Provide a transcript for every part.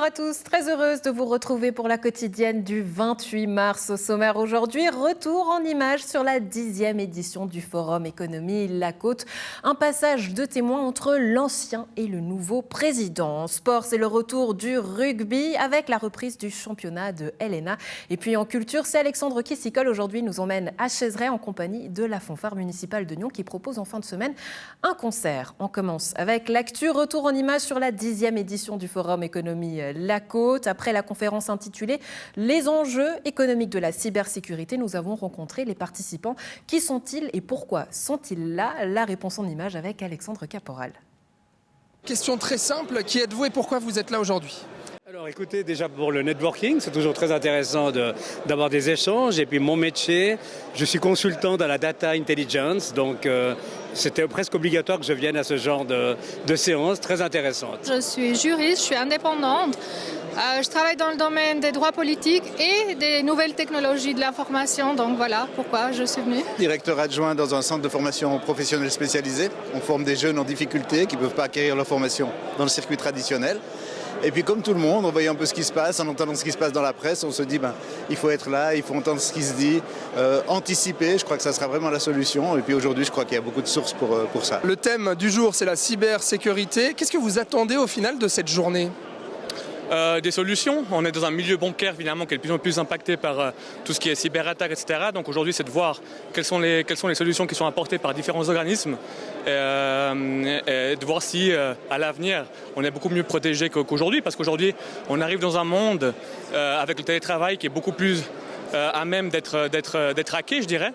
à tous, très heureuse de vous retrouver pour la quotidienne du 28 mars. Au sommaire aujourd'hui, retour en images sur la 10e édition du Forum Économie La Côte. Un passage de témoin entre l'ancien et le nouveau président. En sport, c'est le retour du rugby avec la reprise du championnat de LNA. Et puis en culture, c'est Alexandre qui s'y colle. Aujourd'hui, nous emmène à Chaiseray en compagnie de la fanfare municipale de Nyon qui propose en fin de semaine un concert. On commence avec l'actu, retour en images sur la 10e édition du Forum Économie La Côte. Après la conférence intitulée « Les enjeux économiques de la cybersécurité », nous avons rencontré les participants. Qui sont-ils et pourquoi sont-ils là? La réponse en images avec Alexandre Caporal. Question très simple, qui êtes-vous et pourquoi vous êtes là aujourd'hui? Alors écoutez, déjà pour le networking, c'est toujours très intéressant d'avoir des échanges. Et puis mon métier, je suis consultant dans la data intelligence, donc c'était presque obligatoire que je vienne à ce genre de séance très intéressante. Je suis juriste, je suis indépendante. Je travaille dans le domaine des droits politiques et des nouvelles technologies de l'information. Donc voilà pourquoi je suis venue. Directeur adjoint dans un centre de formation professionnelle spécialisé. On forme des jeunes en difficulté qui ne peuvent pas acquérir leur formation dans le circuit traditionnel. Et puis comme tout le monde, en voyant un peu ce qui se passe, en entendant ce qui se passe dans la presse, on se dit il faut être là, il faut entendre ce qui se dit, anticiper, je crois que ça sera vraiment la solution. Et puis aujourd'hui, je crois qu'il y a beaucoup de sources pour ça. Le thème du jour, c'est la cybersécurité. Qu'est-ce que vous attendez au final de cette journée ? Des solutions. On est dans un milieu bancaire finalement qui est de plus en plus impacté par tout ce qui est cyberattaque, etc. Donc aujourd'hui, c'est de voir quelles sont les solutions qui sont apportées par différents organismes et de voir si à l'avenir, on est beaucoup mieux protégé qu'aujourd'hui. Parce qu'aujourd'hui, on arrive dans un monde avec le télétravail qui est beaucoup plus à même d'être hacké, je dirais.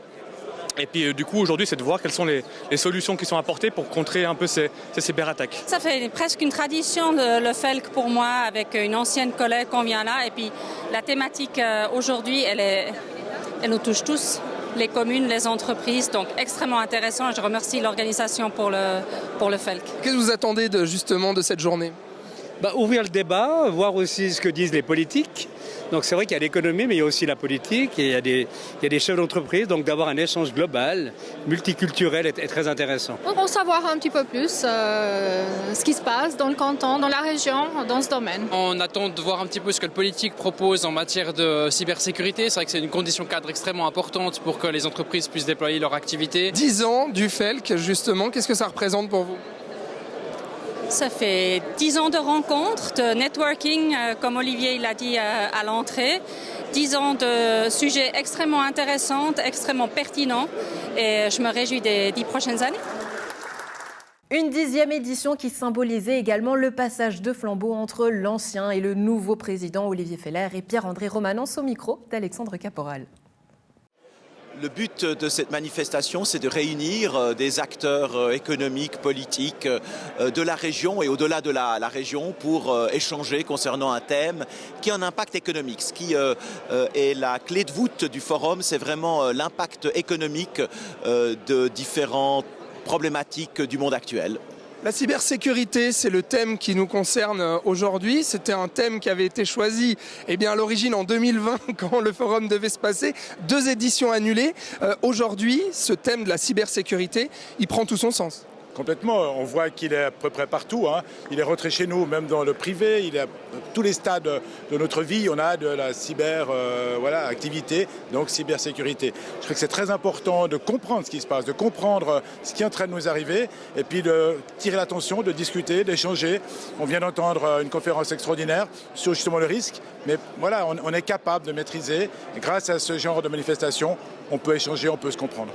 Et puis du coup aujourd'hui c'est de voir quelles sont les solutions qui sont apportées pour contrer un peu ces cyberattaques. Ça fait presque une tradition le FELC pour moi avec une ancienne collègue qu'on vient là et puis la thématique aujourd'hui elle nous touche tous, les communes, les entreprises, donc extrêmement intéressant et je remercie l'organisation pour le FELC. Qu'est-ce que vous attendez justement de cette journée ? Ouvrir le débat, voir aussi ce que disent les politiques. Donc c'est vrai qu'il y a l'économie, mais il y a aussi la politique, et il y a des chefs d'entreprise, donc d'avoir un échange global, multiculturel est très intéressant. Pour savoir un petit peu plus ce qui se passe dans le canton, dans la région, dans ce domaine. On attend de voir un petit peu ce que le politique propose en matière de cybersécurité. C'est vrai que c'est une condition cadre extrêmement importante pour que les entreprises puissent déployer leur activité. 10 ans du FELC, justement, qu'est-ce que ça représente pour vous ? Ça fait 10 ans de rencontres, de networking, comme Olivier l'a dit à l'entrée. 10 ans de sujets extrêmement intéressants, extrêmement pertinents. Et je me réjouis des 10 prochaines années. Une 10e édition qui symbolisait également le passage de flambeau entre l'ancien et le nouveau président Olivier Feller et Pierre-André Romanens au micro d'Alexandre Caporal. Le but de cette manifestation, c'est de réunir des acteurs économiques, politiques de la région et au-delà de la région pour échanger concernant un thème qui a un impact économique. Ce qui est la clé de voûte du forum, c'est vraiment l'impact économique de différentes problématiques du monde actuel. La cybersécurité, c'est le thème qui nous concerne aujourd'hui. C'était un thème qui avait été choisi à l'origine en 2020 quand le forum devait se passer. 2 éditions annulées. Aujourd'hui, ce thème de la cybersécurité, il prend tout son sens. Complètement, on voit qu'il est à peu près partout. Il est rentré chez nous, même dans le privé. Il est à tous les stades de notre vie. On a de la activité, donc cybersécurité. Je crois que c'est très important de comprendre ce qui se passe, de comprendre ce qui est en train de nous arriver, et puis de tirer l'attention, de discuter, d'échanger. On vient d'entendre une conférence extraordinaire sur justement le risque, mais voilà, on est capable de maîtriser. Et grâce à ce genre de manifestation, on peut échanger, on peut se comprendre.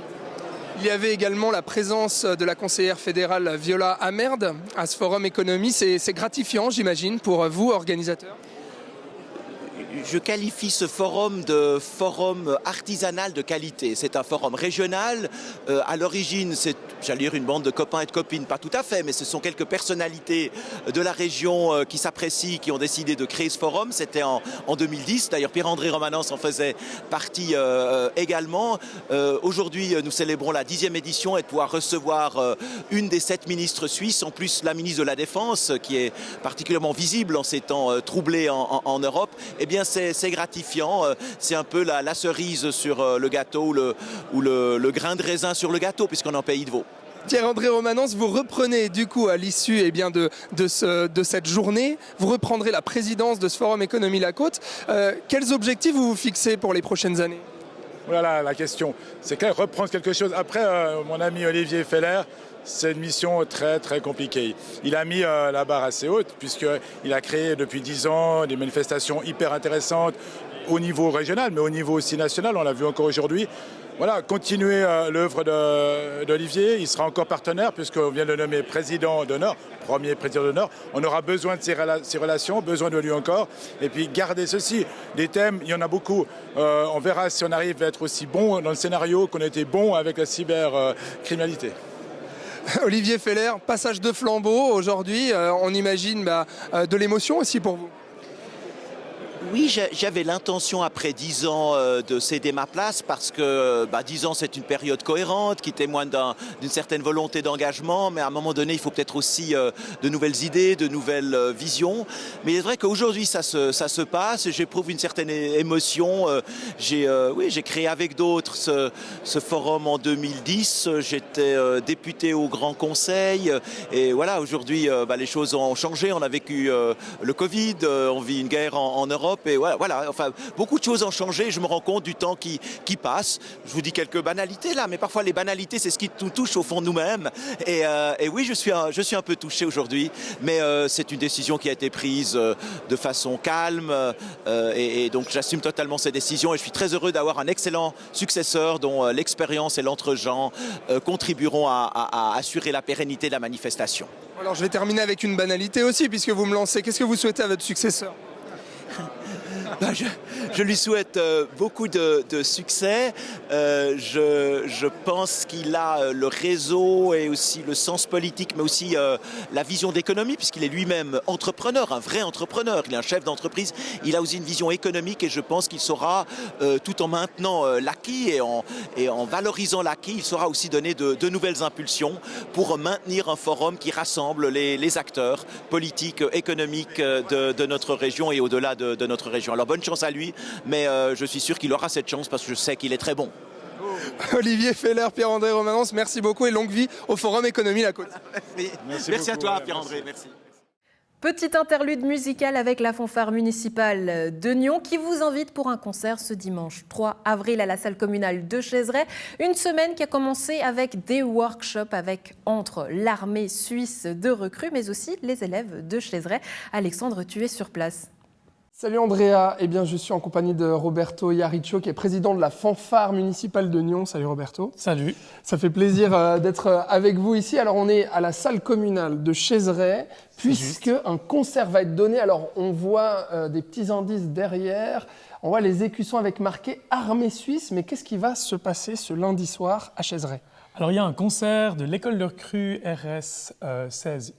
Il y avait également la présence de la conseillère fédérale Viola Amerd à ce forum économie. C'est gratifiant, j'imagine, pour vous, organisateurs. Je qualifie ce forum de forum artisanal de qualité. C'est un forum régional. À l'origine, c'est, j'allais dire, une bande de copains et de copines, pas tout à fait, mais ce sont quelques personnalités de la région qui s'apprécient, qui ont décidé de créer ce forum. C'était en 2010. D'ailleurs, Pierre-André Romanens en faisait partie également. Aujourd'hui, nous célébrons la 10e édition et de pouvoir recevoir une des 7 ministres suisses, en plus la ministre de la Défense, qui est particulièrement visible en ces temps troublés en Europe. Eh bien, c'est gratifiant, c'est un peu la cerise sur le gâteau ou le grain de raisin sur le gâteau, puisqu'on est en pays de Vaud. Pierre-André Romanens, vous reprenez du coup à l'issue de cette journée, vous reprendrez la présidence de ce Forum Économie La Côte. Quels objectifs vous vous fixez pour les prochaines années ? Voilà la question. C'est clair, reprendre quelque chose. Après, mon ami Olivier Feller, c'est une mission très très compliquée. Il a mis la barre assez haute puisqu'il a créé depuis 10 ans des manifestations hyper intéressantes au niveau régional, mais au niveau aussi national, on l'a vu encore aujourd'hui. Voilà, continuer l'œuvre d'Olivier, il sera encore partenaire puisqu'on vient de le nommer président d'honneur, premier président d'honneur. On aura besoin de ses relations, besoin de lui encore. Et puis garder ceci, des thèmes, il y en a beaucoup. On verra si on arrive à être aussi bon dans le scénario qu'on était bon avec la cybercriminalité. Olivier Feller, passage de flambeau aujourd'hui, on imagine de l'émotion aussi pour vous. Oui, j'avais l'intention après 10 ans de céder ma place parce que 10 ans c'est une période cohérente qui témoigne d'une certaine volonté d'engagement, mais à un moment donné il faut peut-être aussi de nouvelles idées, de nouvelles visions. Mais il est vrai qu'aujourd'hui ça se passe, j'éprouve une certaine émotion. J'ai créé avec d'autres ce forum en 2010, j'étais député au Grand Conseil et voilà, aujourd'hui les choses ont changé, on a vécu le Covid, on vit une guerre en Europe. Et voilà, enfin, beaucoup de choses ont changé, je me rends compte du temps qui passe. Je vous dis quelques banalités là, mais parfois les banalités, c'est ce qui nous touche au fond de nous-mêmes. Et oui, je suis un peu touché aujourd'hui, mais c'est une décision qui a été prise de façon calme, et donc j'assume totalement ces décisions et je suis très heureux d'avoir un excellent successeur dont l'expérience et l'entre-gens contribueront à assurer la pérennité de la manifestation. Alors je vais terminer avec une banalité aussi, puisque vous me lancez. Qu'est-ce que vous souhaitez à votre successeur ? Je lui souhaite beaucoup de succès. Je pense qu'il a le réseau et aussi le sens politique, mais aussi la vision d'économie, puisqu'il est lui-même entrepreneur, un vrai entrepreneur. Il est un chef d'entreprise. Il a aussi une vision économique et je pense qu'il saura, tout en maintenant l'acquis et en valorisant l'acquis, il saura aussi donner de nouvelles impulsions pour maintenir un forum qui rassemble les acteurs politiques, économiques de notre région et au-delà de notre région. Alors bonne chance à lui, mais je suis sûr qu'il aura cette chance parce que je sais qu'il est très bon. Olivier Feller, Pierre-André Romanens, merci beaucoup et longue vie au Forum Économie La Côte. Merci à toi Pierre-André, merci. Petite interlude musicale avec la fanfare municipale de Nyon qui vous invite pour un concert ce dimanche 3 avril à la salle communale de Chaizeray. Une semaine qui a commencé avec des workshops entre l'armée suisse de recrues mais aussi les élèves de Chaizeray. Alexandre, tu es sur place. Salut Andrea, je suis en compagnie de Roberto Iariccio qui est président de la fanfare municipale de Nyon. Salut Roberto. Salut. Ça fait plaisir d'être avec vous ici. Alors on est à la salle communale de Chaizeray puisque un concert va être donné. Alors on voit des petits indices derrière, on voit les écussons avec marqué Armée Suisse, mais qu'est-ce qui va se passer ce lundi soir à Chaizeray ? Alors il y a un concert de l'école de recrues RS 16-1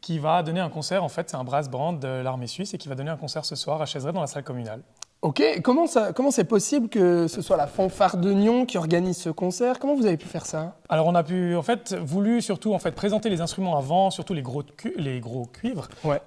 qui va donner un concert, en fait c'est un brass band de l'armée suisse et qui va donner un concert ce soir à Chaizeray dans la salle communale. Ok, comment c'est possible que ce soit la fanfare de Nyon qui organise ce concert ? Comment vous avez pu faire ça ? Alors on a voulu surtout présenter les instruments avant, surtout les gros cuivres, ouais.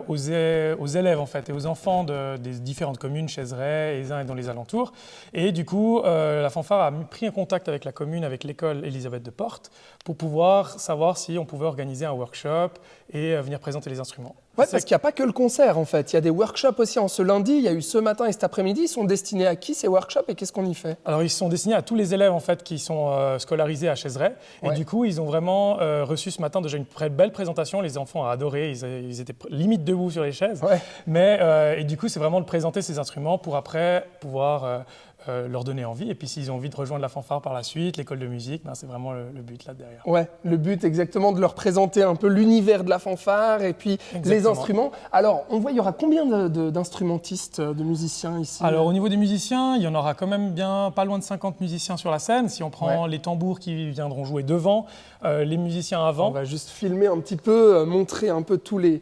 aux élèves en fait et aux enfants des différentes communes, Chaizeray et dans les alentours. Et du coup, la fanfare a pris un contact avec la commune, avec l'école Elisabeth de Porte, pour pouvoir savoir si on pouvait organiser un workshop et venir présenter les instruments. Ouais, parce qu'il n'y a pas que le concert en fait, il y a des workshops aussi en ce lundi, il y a eu ce matin et cet après-midi. Ils sont destinés à qui ces workshops et qu'est-ce qu'on y fait ? Alors ils sont destinés à tous les élèves en fait qui sont scolarisés à Chaizeray. Ouais. Et du coup ils ont vraiment reçu ce matin déjà une belle présentation. Les enfants ont adoré, ils étaient limite debout sur les chaises. Ouais. Mais et du coup c'est vraiment de présenter ces instruments pour après pouvoir leur donner envie. Et puis s'ils ont envie de rejoindre la fanfare par la suite, l'école de musique, c'est vraiment le but là derrière. Ouais, le but exactement de leur présenter un peu l'univers de la fanfare et puis les instruments. Alors on voit, il y aura combien d'instrumentistes, de musiciens ici ? Alors au niveau des musiciens, il y en aura quand même pas loin de 50 musiciens sur la scène. Si on prend les tambours qui viendront jouer devant, les musiciens avant. On va juste filmer un petit peu, montrer un peu tous les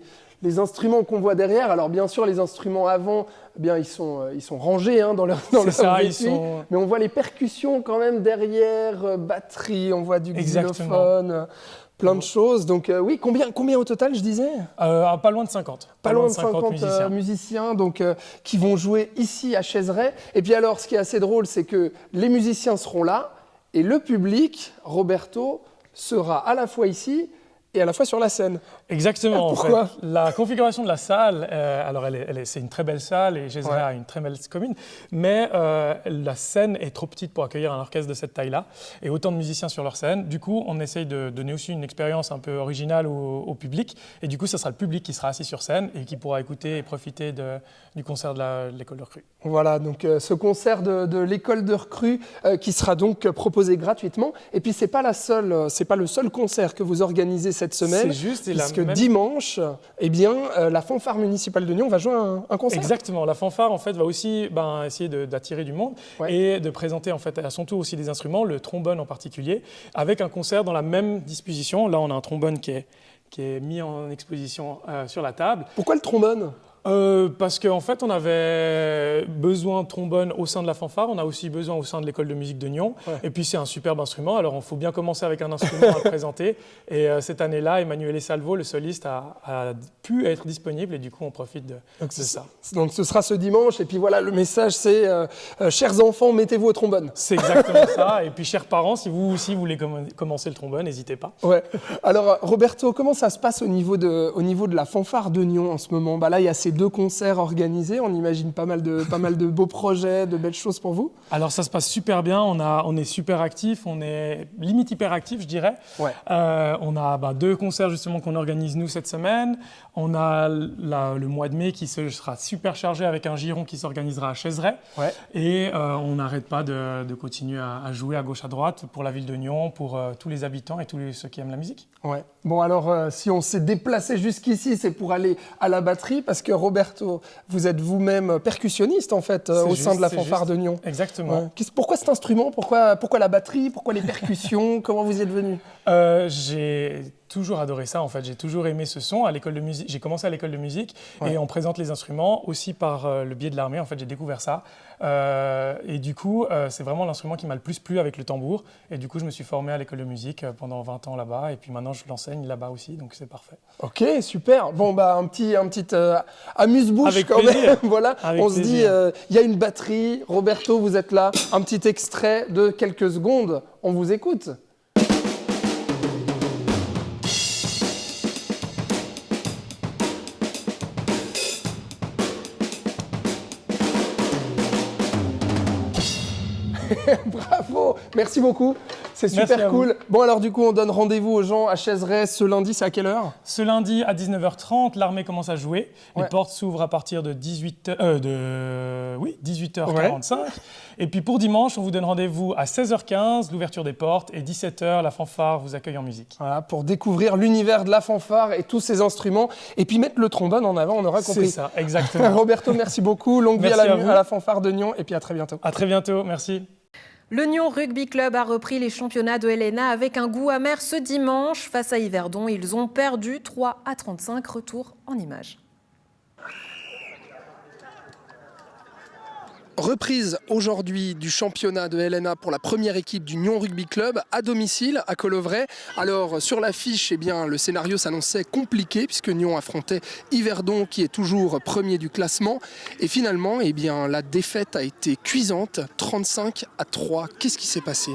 instruments qu'on voit derrière. Alors bien sûr, les instruments avant, ils sont rangés dans leur véhicule, mais on voit les percussions quand même derrière, batterie, on voit du xylophone, plein de choses. Donc oui, combien au total, je disais ? Pas loin de 50. Pas loin de 50 musiciens qui vont jouer ici à Chaizeray. Et puis alors, ce qui est assez drôle, c'est que les musiciens seront là et le public, Roberto, sera à la fois ici et à la fois sur la scène. Exactement. Pourquoi ? En fait, la configuration de la salle, alors c'est une très belle salle et Gézray a une très belle commune, mais la scène est trop petite pour accueillir un orchestre de cette taille-là et autant de musiciens sur leur scène. Du coup, on essaye de donner aussi une expérience un peu originale au public et du coup, ce sera le public qui sera assis sur scène et qui pourra écouter et profiter du concert de l'école de recrues. Voilà, donc ce concert de l'école de recrues qui sera donc proposé gratuitement. Et puis c'est pas le seul concert que vous organisez cette semaine. C'est juste, puisque dimanche, la fanfare municipale de Nyon va jouer un concert. Exactement, la fanfare en fait va aussi essayer d'attirer du monde et de présenter en fait à son tour aussi des instruments, le trombone en particulier, avec un concert dans la même disposition. Là, on a un trombone qui est mis en exposition sur la table. Pourquoi le trombone ? Parce qu'en fait, on avait besoin de trombone au sein de la fanfare, on a aussi besoin au sein de l'école de musique de Nyon. Et puis, c'est un superbe instrument, alors il faut bien commencer avec un instrument à présenter. Et cette année-là, Emanuele Salvo, le soliste, a pu être disponible et du coup, on profite de ça. Donc, ce sera ce dimanche. Et puis voilà, le message, c'est chers enfants, mettez-vous au trombone. C'est exactement ça. Et puis, chers parents, si vous aussi voulez commencer le trombone, n'hésitez pas. Ouais. Alors, Roberto, comment ça se passe au niveau de la fanfare de Nyon en ce moment ? Là, il y a ces 2 concerts organisés, on imagine pas mal de beaux projets, de belles choses pour vous. Alors ça se passe super bien, on est super actifs, on est limite hyper actifs je dirais. On a 2 concerts justement qu'on organise nous cette semaine, on a le mois de mai qui sera super chargé avec un giron qui s'organisera à Gézray et on n'arrête pas de continuer à jouer à gauche à droite pour la ville de Nyon, pour tous les habitants et tous ceux qui aiment la musique. Ouais. Bon alors si on s'est déplacé jusqu'ici, c'est pour aller à la batterie parce que Roberto, vous êtes vous-même percussionniste en fait au sein de la fanfare de Nyon. Exactement. Pourquoi cet instrument ? Pourquoi la batterie ? Pourquoi les percussions ? Comment vous y êtes venu ? J'ai toujours adoré ça en fait, j'ai toujours aimé ce son à l'école de musique. J'ai commencé à l'école de musique et on présente les instruments aussi par le biais de l'armée en fait, j'ai découvert ça. Et du coup, c'est vraiment l'instrument qui m'a le plus plu avec le tambour et du coup, je me suis formé à l'école de musique pendant 20 ans là-bas et puis maintenant je l'enseigne là-bas aussi, donc c'est parfait. OK, super. Bon un petit amuse-bouche avec quand plaisir. même. Voilà, avec on se dit plaisir. il y a une batterie, Roberto, vous êtes là, un petit extrait de quelques secondes, on vous écoute. Bravo, merci beaucoup, c'est super cool. Bon alors du coup on donne rendez-vous aux gens à Gézray ce lundi, c'est à quelle heure ? Ce lundi à 19h30, l'armée commence à jouer. Les portes s'ouvrent à partir de 18h45. Et puis pour dimanche, on vous donne rendez-vous à 16h15, l'ouverture des portes, et 17h, la fanfare vous accueille en musique. Voilà, pour découvrir l'univers de la fanfare et tous ses instruments, et puis mettre le trombone en avant, on aura compris. C'est ça, exactement. Roberto, merci beaucoup, longue vie à la fanfare de Nyon, et puis à très bientôt. À très bientôt, merci. Le Nyon Rugby Club a repris les championnats de LNA avec un goût amer ce dimanche. Face à Yverdon, ils ont perdu 3-35, retour en images. Reprise aujourd'hui du championnat de LNA pour la première équipe du Nyon Rugby Club à domicile à Colovray. Alors sur l'affiche, le scénario s'annonçait compliqué puisque Nyon affrontait Yverdon qui est toujours premier du classement. Et finalement, la défaite a été cuisante, 35-3. Qu'est-ce qui s'est passé ?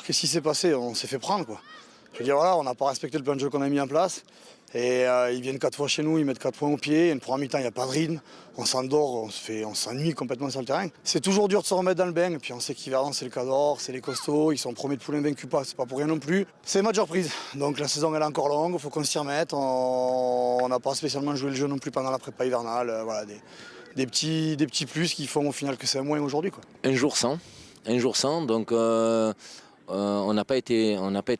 Qu'est-ce qui s'est passé ? On s'est fait prendre quoi. Je veux dire on n'a pas respecté le plan de jeu qu'on a mis en place. Et ils viennent 4 fois chez nous, ils mettent 4 points au pied. Une première mi-temps, il n'y a pas de rythme. On s'endort, on s'ennuie complètement sur le terrain. C'est toujours dur de se remettre dans le bain. Et puis on sait qu'Yverdon, c'est le Cador, c'est les costauds. Ils sont premiers de poule invaincus, c'est pas pour rien non plus. C'est match reprise. Donc la saison, elle est encore longue, il faut qu'on s'y remette. On n'a pas spécialement joué le jeu non plus pendant la prépa hivernale. Voilà, des petits plus qui font au final que c'est un moins aujourd'hui, quoi. Un jour sans, donc... on n'a pas été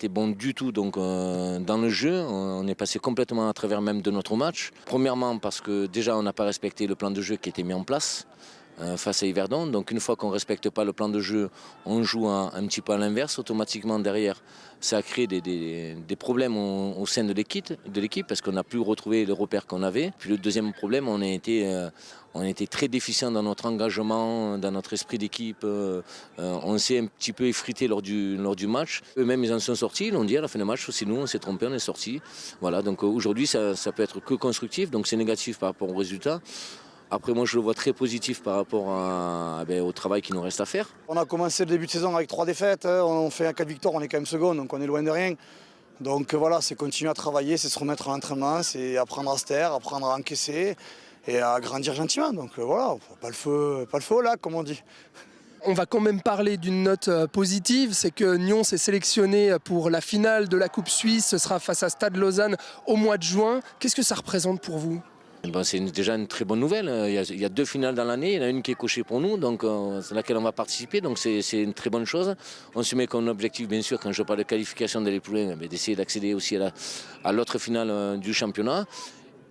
bon du tout dans le jeu, on est passé complètement à travers même de notre match. Premièrement parce que déjà on n'a pas respecté le plan de jeu qui était mis en place face à Yverdon. Donc une fois qu'on ne respecte pas le plan de jeu, on joue un petit peu à l'inverse. Automatiquement derrière, ça a créé des problèmes au sein de l'équipe parce qu'on n'a plus retrouvé les repères qu'on avait. Puis le deuxième problème, on était très déficient dans notre engagement, dans notre esprit d'équipe. On s'est un petit peu effrité lors du match. Eux-mêmes, ils en sont sortis. Ils l'ont dit à la fin du match, aussi nous, on s'est trompé, on est sortis. Voilà, donc aujourd'hui, ça peut être que constructif. Donc c'est négatif par rapport au résultat. Après, moi, je le vois très positif par rapport au travail qu'il nous reste à faire. On a commencé le début de saison avec 3 défaites, on fait 4 victoires, on est quand même second, donc on est loin de rien. Donc voilà, c'est continuer à travailler, c'est se remettre à l'entraînement, c'est apprendre à se taire, apprendre à encaisser et à grandir gentiment. Donc voilà, pas le feu au lac, comme on dit. On va quand même parler d'une note positive, c'est que Nyons est sélectionné pour la finale de la Coupe Suisse, ce sera face à Stade Lausanne au mois de juin. Qu'est-ce que ça représente pour vous ? C'est déjà une très bonne nouvelle. Il y a 2 finales dans l'année, il y en a une qui est cochée pour nous, donc c'est laquelle on va participer, donc c'est une très bonne chose. On se met comme objectif, bien sûr, quand je parle de qualification d'aller plus loin, d'essayer d'accéder aussi à l'autre finale du championnat.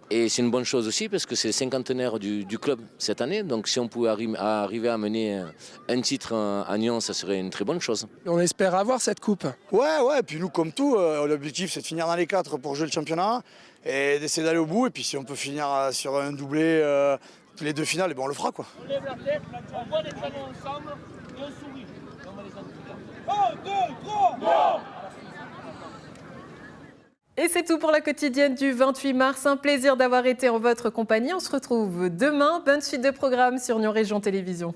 Et c'est une bonne chose aussi parce que c'est le cinquantenaire du club cette année, donc si on pouvait arriver à mener un titre à Nyon, ça serait une très bonne chose. On espère avoir cette coupe. Ouais, et puis nous, comme tout, l'objectif c'est de finir dans les 4 pour jouer le championnat et d'essayer d'aller au bout. Et puis si on peut finir sur un doublé, les 2 finales, on le fera quoi. On lève la tête, on voit les canons ensemble et on sourit. On va les 1, 2, 3, non! Et c'est tout pour la quotidienne du 28 mars. Un plaisir d'avoir été en votre compagnie. On se retrouve demain. Bonne suite de programmes sur Nyon Région Télévision.